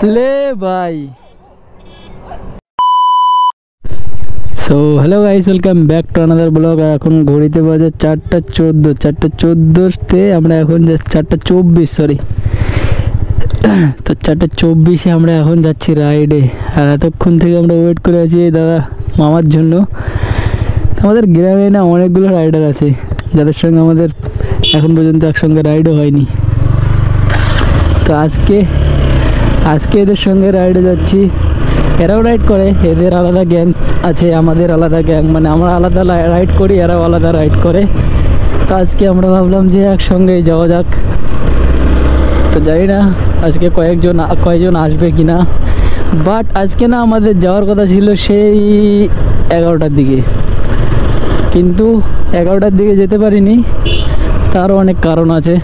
ले भाई। So hello guys, welcome back to another blog. এখন ঘড়িতে বাজে 4:14। 4:14তে আমরা এখন 4:24, সরি। তো 4:24-এ আমরা এখন যাচ্ছি রাইডে। আর এতক্ষণ থেকে আমরা ওয়েট করে আছি দাদা মামার জন্য। আমাদের গ্রামে না অনেকগুলো রাইডার আছে যাদের সঙ্গে আমাদের এখন পর্যন্ত একসঙ্গে রাইডও হয়নি। তো আজকে এদের সঙ্গে রাইডে যাচ্ছি। এরাও রাইড করে, এদের আলাদা গ্যাং আছে, আমাদের আলাদা গ্যাং, মানে আমরা আলাদা রাইড করি, এরাও আলাদা রাইড করে। তো আজকে আমরা ভাবলাম যে একসঙ্গে যাওয়া যাক। তো জানি না আজকে কয়েকজন আসবে কি না, বাট আজকে না আমাদের যাওয়ার কথা ছিল সেই 11টার দিকে, কিন্তু 11টার দিকে যেতে পারিনি। তারও অনেক কারণ আছে।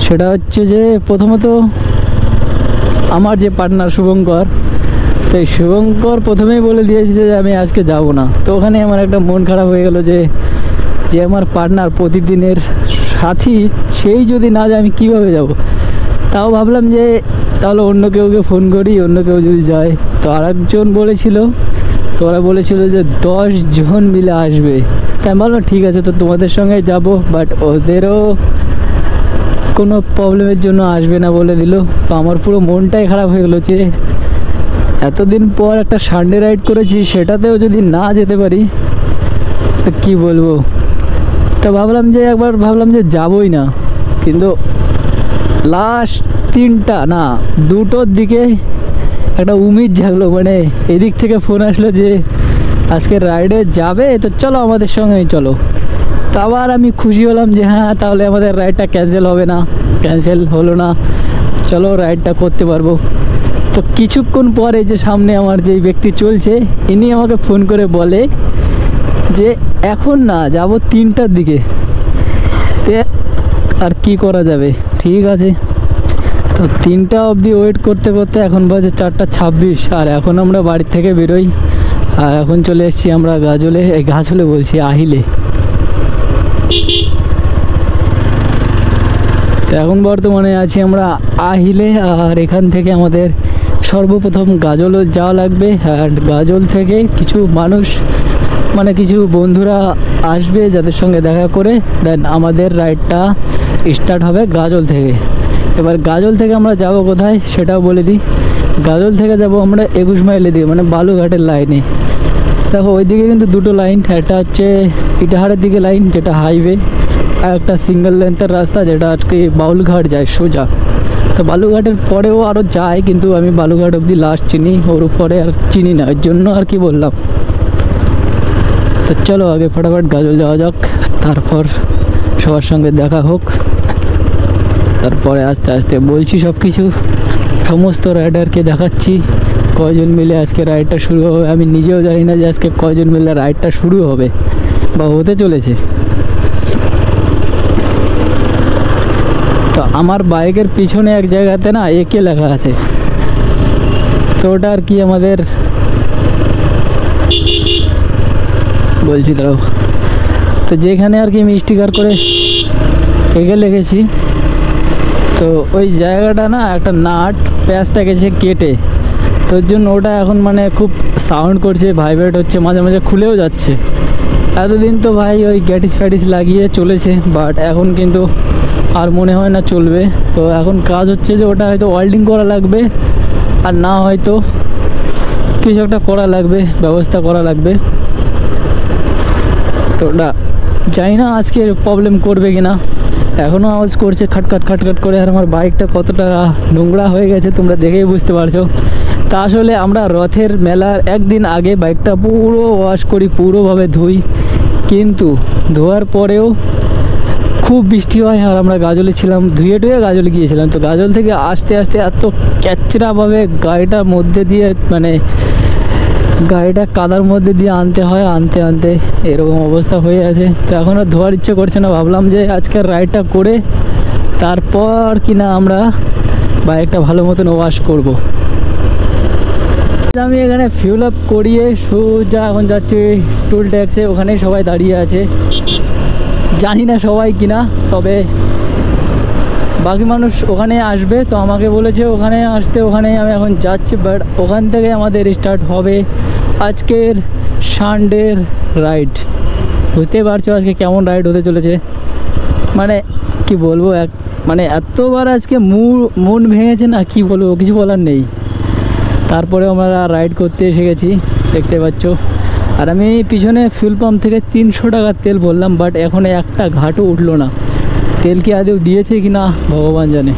সেটা হচ্ছে যে প্রথমত আমার যে পার্টনার শুভঙ্কর, তো এই শুভঙ্কর প্রথমেই বলে দিয়েছে যে আমি আজকে যাব না। তো ওখানে আমার একটা মন খারাপ হয়ে গেল যে আমার পার্টনার প্রতিদিনের সাথী, সেই যদি না যায় আমি কীভাবে যাব। তাও ভাবলাম যে তাহলে অন্য কেউকে ফোন করি, অন্য কেউ যদি যায়। তো আরেকজন বলেছিল, তো ওরা বলেছিল যে 10 জন মিলে আসবে। তাই আমি বললাম ঠিক আছে, তো তোমাদের সঙ্গে যাব, বাট ওদেরও কোনো প্রবলেমের জন্য আসবে না বলে দিল। তো আমার পুরো মনটাই খারাপ হয়ে গেলো যে এতদিন পর একটা সানডে রাইড করেছি, সেটাতেও যদি না যেতে পারি তো কী বলবো। তো ভাবলাম যে যাবই না, কিন্তু লাস্ট 2টোর দিকে একটা উমিদ জাগলো, মানে এদিক থেকে ফোন আসলো যে আজকে রাইডে যাবে, তো চলো আমাদের সঙ্গেই চলো। তো আবার আমি খুশি হলাম যে হ্যাঁ তাহলে আমাদের রাইডটা ক্যান্সেল হবে না। ক্যান্সেল হলো না, চলো রাইডটা করতে পারবো। তো কিছুক্ষণ পরে যে সামনে আমার যেই ব্যক্তি চলছে, ইনি আমাকে ফোন করে বলে যে এখন না, যাব 3টার দিকে। তে আর কি করা যাবে, ঠিক আছে। তো 3টা অবধি ওয়েট করতে করতে এখন বাজে 4:26। আর এখন আমরা বাড়ি থেকে বেরোই। আর এখন চলে এসেছি আমরা গাজলে বলছি আহিলে। তো এখন বর্তমানে আছি আমরা আহিলে। আর এখান থেকে আমাদের সর্বপ্রথম গাজলও যাওয়া লাগবে। আর গাজল থেকে কিছু মানুষ, মানে কিছু বন্ধুরা আসবে যাদের সঙ্গে দেখা করে দেন আমাদের রাইডটা স্টার্ট হবে গাজল থেকে। এবার গাজল থেকে আমরা যাব কোথায় সেটাও বলে দিই। গাজল থেকে যাব আমরা 21 মাইলের দিকে, মানে বালুঘাটের লাইনে। দেখো ওইদিকে কিন্তু 2টো লাইন, একটা হচ্ছে ইটাহারের দিকে লাইন যেটা হাইওয়ে, আর একটা সিঙ্গেল লেন্থের রাস্তা যেটা আজকে বালুঘাট যায় সোজা। তো বালুঘাটের পরেও আরও যায়, কিন্তু আমি বালুঘাট অবধি লাস্ট চিনি, ওর উপরে আর চিনি না, ওর জন্য আর কি বললাম। তো চলো আগে ফটাফট গাজল যাওয়া যাক, তারপর সবার সঙ্গে দেখা হোক, তারপরে আস্তে আস্তে বলছি সব কিছু। সমস্ত রাইডারকে দেখাচ্ছি কয়জন মিলে আজকে রাইডটা শুরু হবে। আমি নিজেও জানি না যে আজকে কয়জন মিলে রাইডটা শুরু হবে বা হতে চলেছে। তো আমার বাইকের পিছনে এক জায়গাতে না একে লেখা আছে, তো ওটা আর কি আমাদের বলছি দাঁড়াও। তো যেখানে আর কি আমি স্টিকার করে একে লিখেছি, তো ওই জায়গাটা না একটা নাট প্যাঁচটা গেছে কেটে, তোর জন্য ওটা এখন মানে খুব সাউন্ড করছে, ভাইব্রেট হচ্ছে, মাঝে মাঝে খুলেও যাচ্ছে। এতদিন তো ভাই ওই গ্যাটিস লাগিয়ে চলেছে, বাট এখন কিন্তু আর মনে হয় না চলবে। তো এখন কাজ হচ্ছে যে ওটা হয়তো ওয়েল্ডিং করা লাগবে, আর না হয়তো কিছু একটা করা লাগবে, ব্যবস্থা করা লাগবে। তো ওটা জানি না আজকে প্রবলেম করবে কি না, এখনও আওয়াজ করছে খাটখাট করে। আর আমার বাইকটা কতটা নোংরা হয়ে গেছে তোমরা দেখেই বুঝতে পারছো। তা আসলে আমরা রথের মেলার একদিন আগে বাইকটা পুরো ওয়াশ করি, পুরোভাবে ধুই, কিন্তু ধোয়ার পরেও খুব বৃষ্টি হয়। আর আমরা গাজলে ছিলাম, ধুয়ে গাজলে গিয়েছিলাম। তো গাজল থেকে আস্তে আস্তে এত ক্যাচরাভাবে গাড়িটার মধ্যে দিয়ে, মানে গাড়িটা কাদার মধ্যে দিয়ে আনতে হয়, আনতে এরকম অবস্থা হয়ে আছে। তো এখন আর ধোয়ার ইচ্ছে করছে না। ভাবলাম যে আজকের রাইডটা করে তারপর কিনা আমরা বাইকটা ভালো মতন ওয়াশ করব। আমি এখানে ফিউল আপ করিয়ে সোজা এখন যাচ্ছি টুল ট্যাক্সে, ওখানেই সবাই দাঁড়িয়ে আছে। জানি না সবাই কিনা, তবে বাকি মানুষ ওখানে আসবে, তো আমাকে বলেছে ওখানে আসতে, ওখানে আমি এখন যাচ্ছি। বাট ওখান থেকে আমাদের স্টার্ট হবে আজকের সানডের রাইড। বুঝতেই পারছো আজকে কেমন রাইড হতে চলেছে, মানে কি বলবো, মানে এতবার আজকে মন ভেঙেছে না, কি বলবো, কিছু বলার নেই। তারপরে আমরা রাইড করতে এসে গেছি, দেখতে পাচ্ছ। আর আমি পিছনে ফুয়েল পাম্প থেকে 300 টাকার তেল ভরলাম, বাট এখন একটা ঘাটও উঠলো না। তেল কি আদৌ দিয়েছে কি না ভগবান জানে।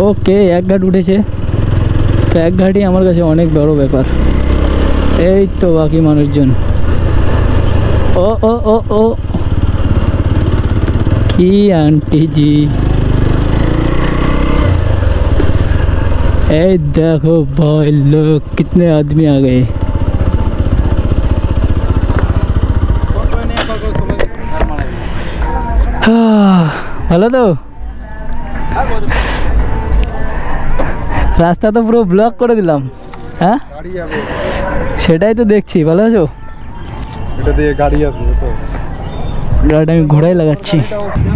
ওকে, এক ঘাট উঠেছে, তো এক ঘাটই আমার কাছে অনেক বড় ব্যাপার। এই তো বাকি মানুষজন, ও ও ও ও কি आंटी जी, ए देखो भाई लोग कितने आदमी आ गए। ভালো তো, রাস্তা তো পুরো ব্লক করে দিলাম। হ্যাঁ সেটাই তো দেখছি, ভালো আছো? এটা দিয়ে গাড়ি আছে তো, গাড়িটা আমি ঘোড়াই লাগাচ্ছি।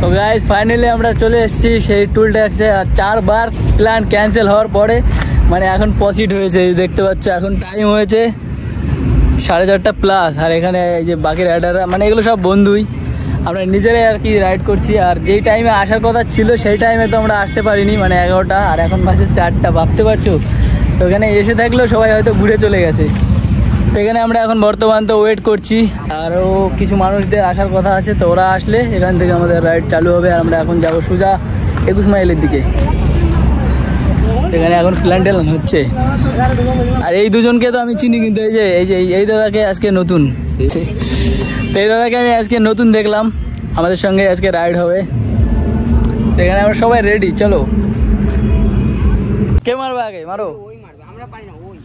তো গাইস ফাইনালি আমরা চলে এসেছি সেই টুল ট্যাক্সে। আর 4 বার প্ল্যান ক্যান্সেল হওয়ার পরে মানে এখন পসিড হয়েছে, দেখতে পাচ্ছ। এখন টাইম হয়েছে 4:30 প্লাস। আর এখানে এই যে বাকি রাইডাররা, মানে এগুলো সব বন্ধুই, আমরা নিজেরাই আর কি রাইড করছি। আর যেই টাইমে আসার কথা ছিল সেই টাইমে তো আমরা আসতে পারিনি, মানে 11টা, আর এখন বাজে 4টা, ভাবতে পারছো। তো এখানে এসে থাকলেও সবাই হয়তো ঘুরে চলে গেছে। তো এখানে আমরা এখন বর্তমান তো ওয়েট করছি, আরও কিছু মানুষদের আসার কথা আছে। তো ওরা আসলে এখান থেকে আমাদের রাইড চালু হবে। আর আমরা এখন যাবো সোজা 21 মাইলের দিকে। এখানে এখন প্ল্যান্টেল হচ্ছে। আর এই দুজনকে তো আমি চিনি, কিন্তু এই দাদাকে আজকে নতুন, তো এই দাদাকে আমি আজকে নতুন দেখলাম, আমাদের সঙ্গে আজকে রাইড হবে। তো এখানে আমরা সবাই রেডি, চলো। কে মারবে আগে? মারো। আমরা পারি না ওই।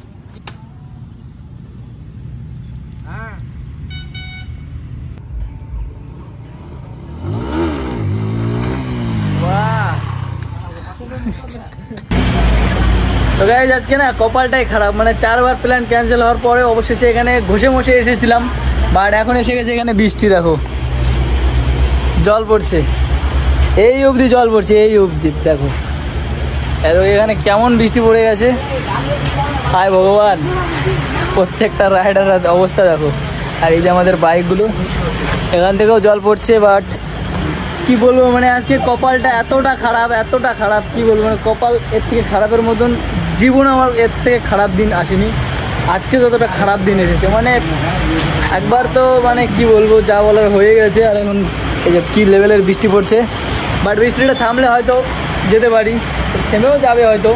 তো গাইজ আজকে না কপালটাই খারাপ, মানে 4 বার প্ল্যান ক্যান্সেল হওয়ার পরে অবশেষে এখানে ঘষে মশে এসেছিলাম। বাট এখন এসে গেছে এখানে বৃষ্টি, দেখো জল পড়ছে, এই অবধি জল পড়ছে, এই অবধি দেখো। এখানে কেমন বৃষ্টি পড়ে গেছে, হায় ভগবান। প্রত্যেকটা রাইডার অবস্থা দেখো। আর এই যে আমাদের বাইকগুলো, এখান থেকেও জল পড়ছে। বাট কি বলবো, মানে আজকে কপালটা এতটা খারাপ, কি বলবো, মানে কপাল এর থেকে খারাপের মতন জীবন আমার এর থেকে খারাপ দিন আসেনি। আজকে যতটা খারাপ দিন এসেছে, মানে একবার তো মানে কি বলবো, যা বলার হয়ে গেছে। আর এখন এই যে কী লেভেলের বৃষ্টি পড়ছে। বাট বৃষ্টিটা থামলে হয়তো যেতে পারি, থেমেও যাবে হয়তো।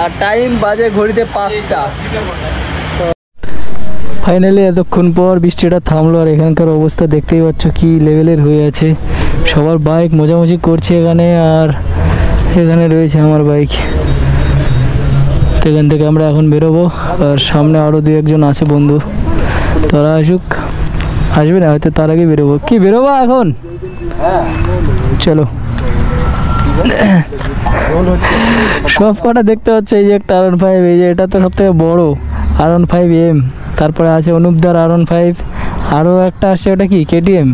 আর টাইম বাজে ঘড়িতে 5টা। ফাইনালি এতক্ষণ পর বৃষ্টিটা থামলো। আর এখানকার অবস্থা দেখতেই পাচ্ছ কি লেভেলের হয়ে আছে। সবার বাইক মোজামুজি করছে এখানে, আর এখানে রয়েছে আমার বাইক। তো এখান থেকে আমরা এখন বেরোবো। আর সামনে আরও 2-1 আছে বন্ধু, তারা আসবে না হয়তো, তার আগে বেরোবো। কি বেরোবো এখন? চলো। সব কটা দেখতে হচ্ছে, এই যে একটা R15, এই যে এটা তো সব থেকে বড় R15M। তারপরে আছে অনুপদার R15, আরও একটা আসছে, ওটা কি KTM?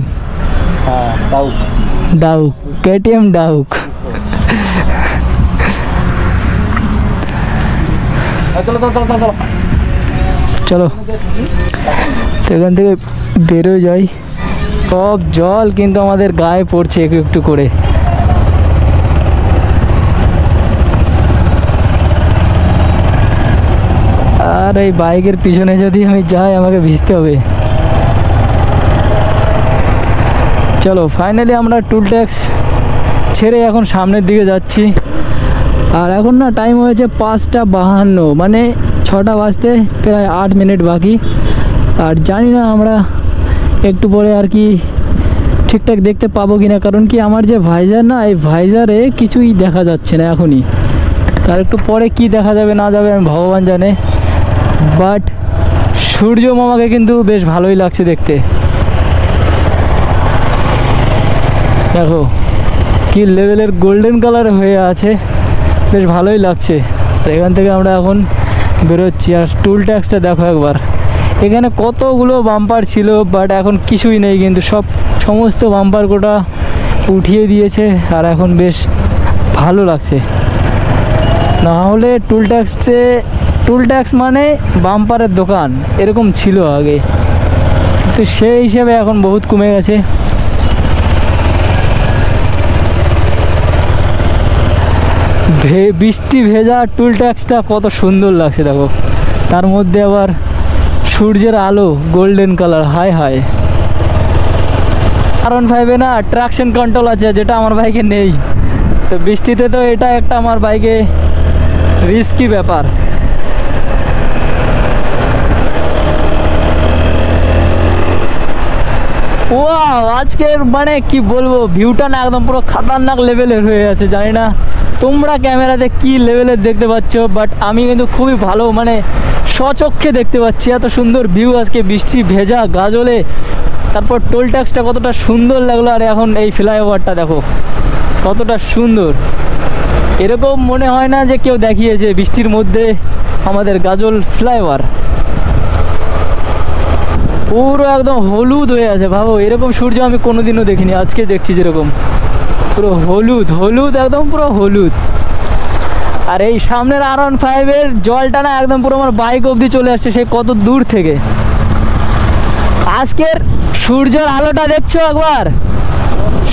ডাউক, KTM ডাউক। চলো তো এখান থেকে বেরোয় যাই। সব জল কিন্তু আমাদের গায়ে পড়ছে একটু একটু করে। আর এই বাইকের পিছনে যদি আমি যাই আমাকে ভিজতে হবে। চলো ফাইনালি আমরা টুল ট্যাক্স ছেড়ে এখন সামনের দিকে যাচ্ছি। আর এখন না টাইম হয়েছে 5:52, মানে 6টা বাজতে প্রায় 8 মিনিট বাকি। আর জানি না আমরা একটু পরে আর কি ঠিকঠাক দেখতে পাবো কিনা, কারণ কি আমার যে ভাইজার না, এই ভাইজারে কিছুই দেখা যাচ্ছে না এখনই। তার একটু পরে কি দেখা যাবে না যাবে আমি ভগবান জানে। বাট সূর্য মামাকে কিন্তু বেশ ভালোই লাগছে দেখতে। দেখো কি লেভেলের গোল্ডেন কালার হয়ে আছে, বেশ ভালোই লাগছে। আর এখান থেকে আমরা এখন বেরোচ্ছি। আর টুল ট্যাক্সটা দেখো একবার, এখানে কতগুলো বাম্পার ছিল বাট এখন কিছুই নেই, কিন্তু সমস্ত বাম্পার গোটা উঠিয়ে দিয়েছে। আর এখন বেশ ভালো লাগছে, না হলে টুল ট্যাক্স মানে বাম্পারের দোকান এরকম ছিল আগে, তো সেই হিসাবে এখন বহুত কমে গেছে। বৃষ্টি ভেজা টুল ট্যাক্সটা কত সুন্দর লাগছে দেখো, তার মধ্যে আবার সূর্যের আলো golden colour, high high. R15 না ট্রাকশন কন্ট্রোল আছে, যেটা আমার বাইকে নেই, তো বৃষ্টিতে তো এটা একটা আমার বাইকে রিস্কি ব্যাপার। ওয়াও, আজকের মানে কি বলবো, ভিউটা না একদম পুরো খতরনাক লেভেলের হয়ে আছে। জানি না তোমরা ক্যামেরাতে কি লেভেলের দেখতে পাচ্ছ, বাট আমি কিন্তু খুবই ভালো মানে স্বচক্ষে দেখতে পাচ্ছি। এত সুন্দর ভিউ আজকে বৃষ্টি ভেজা গাজলে, তারপর টোল ট্যাক্সটা কতটা সুন্দর লাগলো। আর এখন এই ফ্লাইওভারটা দেখো কতটা সুন্দর, এরকম মনে হয় না যে কেউ দেখিয়েছে বৃষ্টির মধ্যে আমাদের গাজল ফ্লাইওভার পুরো একদম হলুদ হয়ে আছে। ভাবো, এরকম সূর্য আমি কোনোদিনও দেখিনি, আজকে দেখছি যেরকম পুরো হলুদ হলুদ, একদম পুরো হলুদ। আর এই সামনের R15 এর জলটা না একদম পুরো আমার বাইক অবধি চলে আসছে, সে কত দূর থেকে। আজকের সূর্যের আলোটা দেখছো একবার,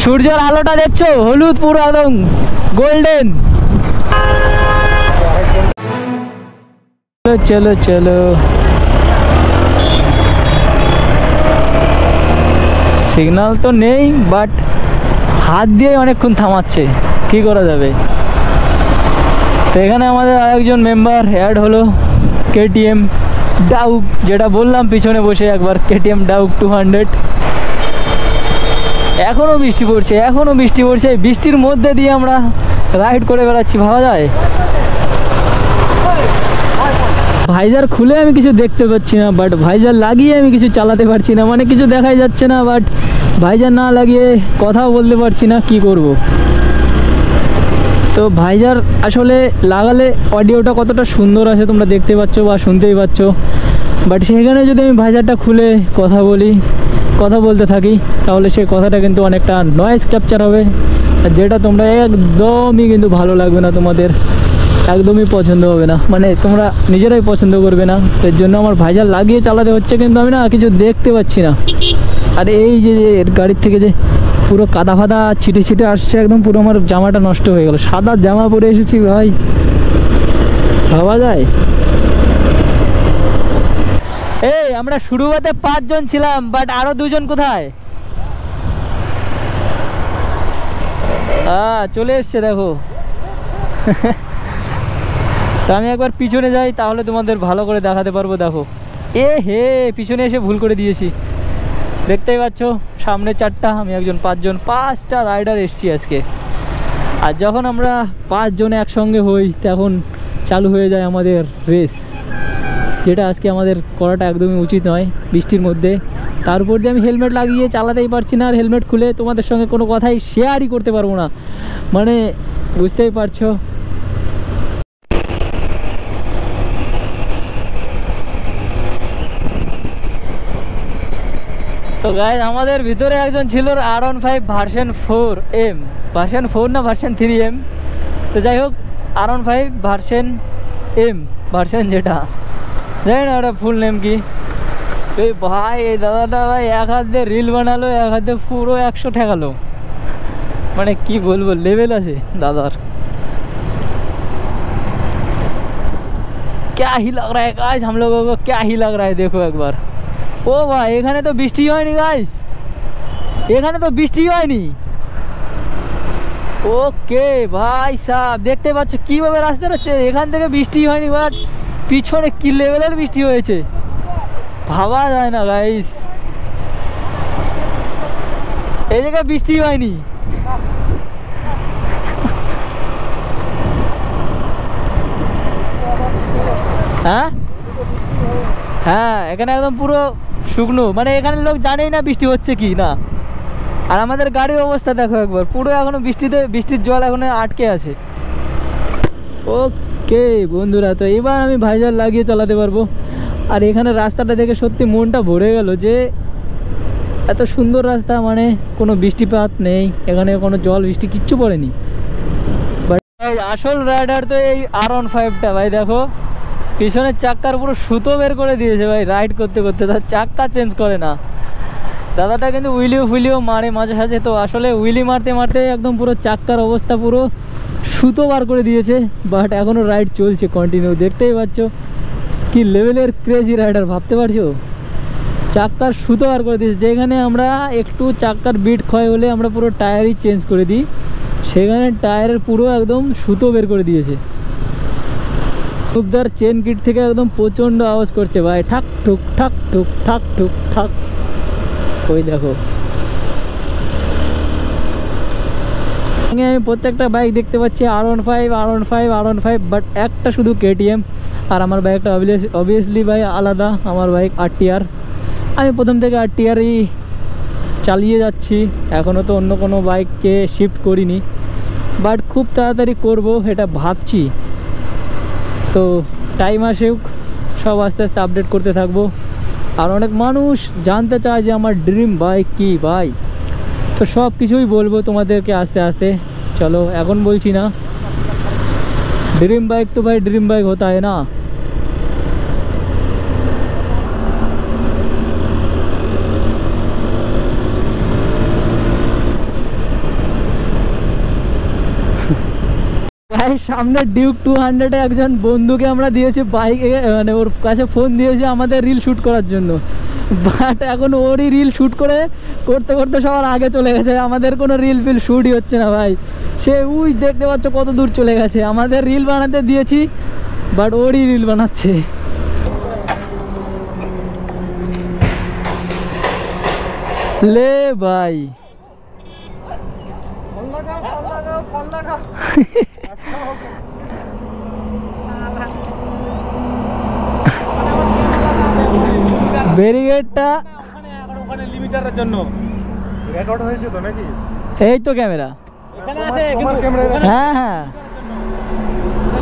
সূর্যের আলোটা দেখছো, হলুদ পুরো একদম গোল্ডেন। চলো চলো, সিগন্যাল তো নেই বাট হাত দিয়ে অনেকক্ষণ থামাচ্ছে, কি করা যাবে। তো এখানে আমাদের আরেকজন মেম্বার অ্যাড হলো, KTM ডাউক, যেটা বললাম পিছনে বসে একবার, KTM ডাউক 200। এখনও বৃষ্টি পড়ছে, এখনও বৃষ্টি পড়ছে, বৃষ্টির মধ্যে দিয়ে আমরা রাইড করে বেড়াচ্ছি, ভাবা যায়। ভাইজার খুলে আমি কিছু দেখতে পাচ্ছি না, বাট ভাইজার লাগিয়ে আমি কিছু চালাতে পারছি না, মানে কিছু দেখাই যাচ্ছে না, বাট ভাইজার না লাগিয়ে কথাও বলতে পারছি না, কি করব। তো ভাইজার আসলে লাগালে অডিওটা কতটা সুন্দর আসে তোমরা দেখতে পাচ্ছ বা শুনতেই পাচ্ছ, বাট সেখানে যদি আমি ভাইজারটা খুলে কথা বলতে থাকি তাহলে সেই কথাটা কিন্তু অনেকটা নয়েজ ক্যাপচার হবে, আর যেটা তোমরা একদমই কিন্তু ভালো লাগবে না, তোমাদের একদমই পছন্দ হবে না, মানে তোমরা নিজেরাই পছন্দ করবে না। এর জন্য আমার ভাইজার লাগিয়ে চালাতে হচ্ছে, কিন্তু আমি না কিছু দেখতে পাচ্ছি না। আর এই যে গাড়ির থেকে যে পুরো কাদা ফাদা ছিটে ছিটে আসছে, একদম পুরো আমার জামাটা নষ্ট হয়ে গেল, সাদা জামা পরে এসেছি ভাই, ভাবা যায়। এই আমরা শুরুতে 5 জন ছিলাম, বাট আরো 2 জন কোথায়? চলে এসছে দেখো। তো আমি একবার পিছনে যাই, তাহলে তোমাদের ভালো করে দেখাতে পারবো। দেখো, পিছনে এসে ভুল করে দিয়েছি, দেখতেই পাচ্ছ সামনে 4টা, আমি একজন 5 জন, 5টা রাইডার এসছি আজকে। আর যখন আমরা 5 জন একসঙ্গে হই তখন চালু হয়ে যায় আমাদের রেস, যেটা আজকে আমাদের করাটা একদমই উচিত নয় বৃষ্টির মধ্যে। তার উপর দিয়ে আমি হেলমেট লাগিয়ে চালাতেই পারছি না, আর হেলমেট খুলে তোমাদের সঙ্গে কোনো কথাই শেয়ারই করতে পারবো না, মানে বুঝতেই পারছো। তো গাইজ, আমাদের ভিতরে একজন ছিল R15 ভার্সন 4M, ভার্সন 4 না ভার্সন 3M, তো যাই হোক R15 ভার্সন M ভার্সন, যেটা জানি না ওটা ফুল নেম কি। তো ভাই এই দাদাটা ভাই এক হাত দিয়ে রিল বানালো, এক হাত দিয়ে পুরো 100 ঠেকালো, মানে কি বলবো, লেভেল আছে দাদার। क्या ही लग रहा है गाइस, हम लोगों को क्या ही लग रहा है, देखो एक बार। ও ভাই, এখানে তো বৃষ্টি হয়নি গাইস, এখানে তো বৃষ্টি হয়নি। ওকে ভাই সাহেব, দেখতে পাচ্ছ কিভাবে রাস্তা যাচ্ছে, এখান থেকে বৃষ্টি হয়নি, বাট পিছনে কি লেভেলের বৃষ্টি হয়েছে, ভাবা যায় না গাইস। এই জায়গায় বৃষ্টি হয়নি, হ্যাঁ এখানে একদম পুরো শুকনো, মানে এখানে লোক জানেই না বৃষ্টি হচ্ছে কি না। আর আমাদের গাড়ির অবস্থা দেখো একবার, পুরো এখনো বৃষ্টির জল এখনো আটকে আছে। ওকে ওকে বন্ধুরা, তো এবার আমি ভাইজার লাগিয়ে চালাতে পারবো। আর এখানে রাস্তাটা দেখে সত্যি মনটা ভরে গেল যে এত সুন্দর রাস্তা, মানে কোনো বৃষ্টিপাত নেই এখানে, কোনো জল বৃষ্টি কিচ্ছু পড়েনি। বাট আসল রাইডার তো এই R15টা ভাই, দেখো পিছনের চাক্কার পুরো সুতো বের করে দিয়েছে ভাই রাইড করতে করতে, তার চাক্কা চেঞ্জ করে না। দাদাটা কিন্তু উইলিও ফুইলিও মারে মাঝে সাঝে, তো আসলে উইলি মারতে মারতে একদম পুরো চাক্কার অবস্থা পুরো সুতো বার করে দিয়েছে। বাট এখনও রাইড চলছে কন্টিনিউ, দেখতেই পাচ্ছ কি লেভেলের ক্রেজি রাইডার, ভাবতে পারছো চাক্কার সুতো বার করে দিয়েছে। যেখানে আমরা একটু চাক্কার বিট ক্ষয় হলে আমরা পুরো টায়ারই চেঞ্জ করে দিই, সেখানে টায়ারের পুরো একদম সুতো বের করে দিয়েছে। খুবদার চেন কিট থেকে একদম প্রচণ্ড আওয়াজ করছে ভাই, ঠাক ঠুক ঠাক ঠুক ঠাক ঠুক ঠাক। ওই দেখো আমি প্রত্যেকটা বাইক দেখতে পাচ্ছি R15, বাট একটা শুধু KTM। আর আমার বাইকটা অবভিয়াসলি ভাই আলাদা, আমার বাইক RTR। আমি প্রথম থেকে RTRই চালিয়ে যাচ্ছি, এখনও তো অন্য কোনো বাইককে শিফট করিনি, বাট খুব তাড়াতাড়ি করব এটা ভাবছি। তো টাইম আসুক, সব আস্তে আস্তে আপডেট করতে থাকবো। আর অনেক মানুষ জানতে চায় যে আমার ড্রিম বাইক কি ভাই, তো সব কিছুই বলবো তোমাদেরকে আস্তে আস্তে। চলো এখন বলছি না, ড্রিম বাইক তো ভাই ড্রিম বাইক হতা है না। ভাই সামনে ডিউক 200 একজন বন্ধুকে আমরা দিয়েছি বাইকে, মানে ওর কাছে ফোন দিয়েছি আমাদের রিল শ্যুট করার জন্য। বাট এখন ওরই রিল শ্যুট করতে করতে সবার আগে চলে গেছে, আমাদের কোনো রিল ফিল শ্যুটই হচ্ছে না ভাই। সে উই দেখতে পাচ্ছ কত দূর চলে গেছে, আমাদের রিল বানাতে দিয়েছি বাট ওরই রিল বানাচ্ছে। লে ভাই ব্যারিকেডটা ওখানে লিমিটারের জন্য রেকর্ড হয়েছে তো নাকি? এই তো ক্যামেরা এখানে আছে, কিন্তু ক্যামেরা হ্যাঁ হ্যাঁ।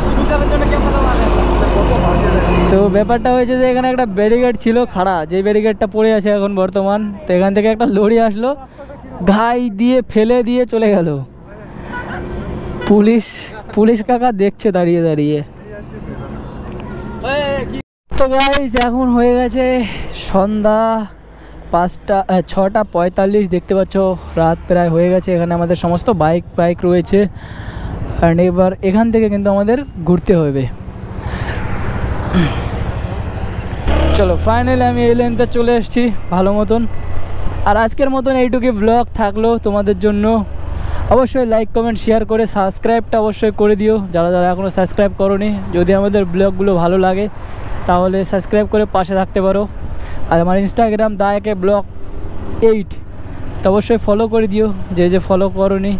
লিমিটারের জন্য ক্যামেরা লাগে। তো ব্যাপারটা হয়েছে যে এখানে একটা ব্যারিকেড ছিল খাড়া, যে ব্যারিকেডটা পড়ে আছে এখন বর্তমান। তো এখান থেকে একটা লরি আসলো, ঘাই দিয়ে ফেলে দিয়ে চলে গেল। পুলিশ কাকা দেখছে দাঁড়িয়ে দাঁড়িয়ে। তো গাইস এখন হয়ে গেছে সন্ধ্যা 6:45, দেখতে পাচ্ছ রাত প্রায় হয়ে গেছে। এখানে আমাদের সমস্ত বাইক রয়েছে, অ্যান্ড এবার এখান থেকে কিন্তু আমাদের ঘুরতে হবে। চলো ফাইনালি আমি এই লেনতে চলে এসেছি ভালো মতন। আর আজকের মতন এইটুকুই ব্লগ থাকলো তোমাদের জন্য। অবশ্যই লাইক কমেন্ট শেয়ার করে সাবস্ক্রাইবটা অবশ্যই করে দিও যারা যারা এখনও সাবস্ক্রাইব করোনি। যদি আমাদের ব্লগগুলো ভালো লাগে তাহলে সাবস্ক্রাইব করে পাশে থাকতে পারো। আর আমার ইনস্টাগ্রাম দায়াকে ব্লগ 8 তো অবশ্যই ফলো করে দিও যে ফলো করোনি।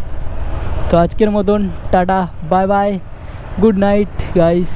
তো আজকের মতন tata, bye bye, good night guys.